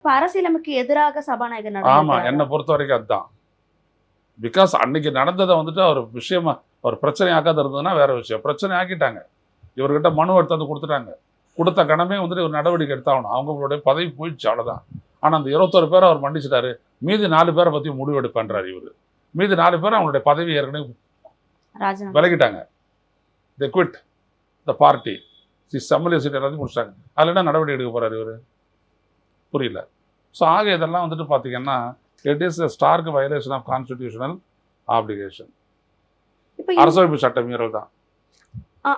இப்ப அரசியலமைப்புக்கு எதிராக சபாநாயகர் ஆமா, நடந்திருக்காரா? என்னை பொறுத்த வரைக்கும் அதுதான். பிகாஸ் அன்னைக்கு நடந்ததை வந்துட்டு அவர் விஷயமா அவர் பிரச்சனை ஆக்காத இருந்ததுன்னா வேற விஷயம். பிரச்சனை ஆக்கிட்டாங்க. இவர்கிட்ட மனு எடுத்து வந்து கொடுத்துட்டாங்க. கொடுத்த கணமே வந்துட்டு ஒரு நடவடிக்கை எடுத்தாகணும். அவங்களுடைய பதவி போயிடுச்சு, அவ்வளோதான். ஆனால் அந்த 21 பேரை அவர் மன்னிச்சிட்டாரு. மீதி 4 பேரை பற்றி முடிவு எடுப்பான்றார் இவர். மீதி 4 பேர் அவங்களுடைய பதவி ஏற்கனவே ராஜினாமா. விலகிட்டாங்க. They quit the party. MLA seat எல்லாத்தையும் முடிச்சிட்டாங்க. அதில் என்ன நடவடிக்கை எடுக்க போறாரு இவர்? புரியல. ஸோ ஆக இதெல்லாம் வந்துட்டு பார்த்தீங்கன்னா it is a stark violation of constitutional obligation. இப்ப அரசமைப்பு சட்ட மீறல் தான்.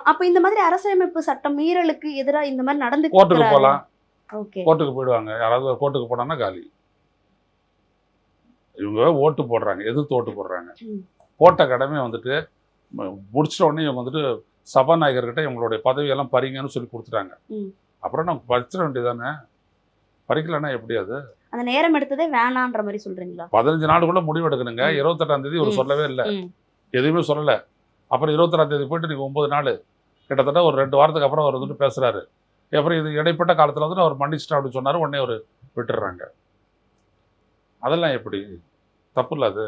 அப்ப இந்த மாதிரி அரசியலமைப்பு சட்டம் மீறலுக்கு எதிரா இந்த மாதிரி நடந்து கோர்ட்டுக்கு போகலாம். ஓகே. கோர்ட்டுக்கு போயிடுவாங்க. யாராவது கோர்ட்டுக்கு போனாங்கன்னா காலி. இவங்க ஓட்டு போடுறாங்க, எதிர்த்து ஓட்டு போடுறாங்க. போட்ட கடமை வந்துட்டு முடிச்சிட்ட உடனே இவங்க வந்துட்டு சபாநாயகர்கிட்ட இவங்களுடைய பதவியெல்லாம் பறிங்கன்னு சொல்லி கொடுத்துட்டாங்க. அப்புறம் நம்ம பறிச்சிட வேண்டியதானே. பறிக்கலன்னா எப்படி? அது அந்த நேரம் எடுத்ததே வேணான்ற மாதிரி சொல்றீங்களா? 15 நாளுக்குள்ள முடிவு எடுக்கணுங்க. 28ஆம் தேதி ஒரு சொல்லவே இல்லை, எதுவுமே சொல்லலை. அப்புறம் 21ஆம் தேதி போயிட்டு நீங்கள் 9 நாள் கிட்டத்தட்ட ஒரு 2 வாரத்துக்கு அப்புறம் அவர் வந்துட்டு பேசுகிறாரு. அப்புறம் இது இடைப்பட்ட காலத்தில் வந்துட்டு அவர் மன்னிச்சிட்டா அப்படின்னு சொன்னார். உடனே அவர் விட்டுடுறாங்க. அதெல்லாம் எப்படி? தப்பு இல்லை அது.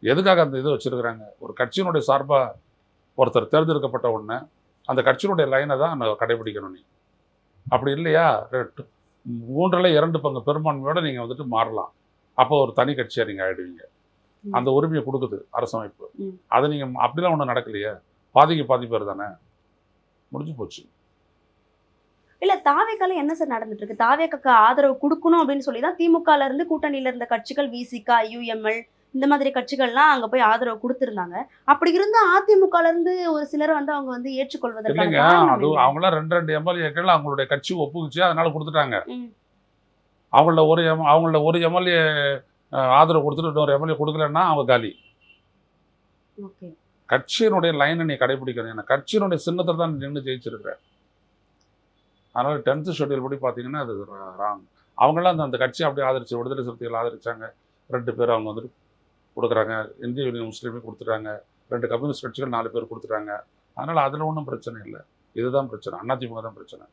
எதுக்காக அந்த இது வச்சுருக்குறாங்க? ஒரு கட்சியினுடைய சார்பாக ஒருத்தர் தேர்ந்தெடுக்கப்பட்ட உடனே அந்த கட்சியினுடைய லைனை தான் நான் கடைபிடிக்கணும். நீ அப்படி இல்லையா 3/2 பங்கு பெரும்பான்மையோட நீங்கள் வந்துட்டு மாறலாம். அப்போ ஒரு தனி கட்சியாக நீங்கள் ஆகிடுவீங்க. அந்த உரிமையை கொடுக்குது அரசமைப்பு. அதை நீங்கள் அப்படிலாம் ஒன்றும் நடக்கலையே. பாதிக்கு பாதி பேர் தானே, முடிஞ்சு போச்சு. இல்ல தாவேக்கால என்ன சார் நடந்துட்டு இருக்கு? தாவேக்காக்கு ஆதரவு கொடுக்கணும் அப்படின்னு சொல்லி தான் திமுகல இருந்து கூட்டணியில இருந்த கட்சிகள் விசிகா, யுஎம்எல் இந்த மாதிரி கட்சிகள்லாம் அங்க போய் ஆதரவு கொடுத்திருந்தாங்க. அப்படி இருந்த அதிமுகல இருந்து ஒரு சிலரை வந்து அவங்க வந்து ஏற்றுக்கொள்வதற்கான இல்லைங்க. காரணம் அது என்ன? அவங்களாம் 2 எம்எல்ஏக்கள் அவங்களுடைய கட்சி ஒப்புக்குச்சு, அதனால கொடுத்துட்டாங்க. அவங்கள ஒரு எம்எல்ஏ ஆதரவு கொடுத்துட்டு இன்னொரு எம்எல்ஏ கொடுக்கலன்னா அவங்க காலி. ஓகே. கட்சியினுடைய லைனை நீ கடைபிடிக்கணும். ஏன்னா கட்சியினுடைய சின்னத்தை தான் நின்று ஜெயிச்சிருக்கிற. அதனால 10th ஷெட்யூல் படி பார்த்தீங்கன்னா அது ராங். அவங்களாம் அந்த கட்சியை அப்படியே ஆதரிச்சு, விடுதலை சிறுத்தைகள் ஆதரிச்சாங்க. 2 பேர் அவங்க வந்துட்டு கொடுக்குறாங்க. இந்திய யூனியன் முஸ்லீமே கொடுத்துட்டாங்க. 2 கம்யூனிஸ்ட் கட்சிகள் 4 பேர் கொடுத்துட்டாங்க. அதனால் அதில் ஒன்றும் பிரச்சனை இல்லை. இதுதான் பிரச்சனை. அதிமுக தான் பிரச்சனை.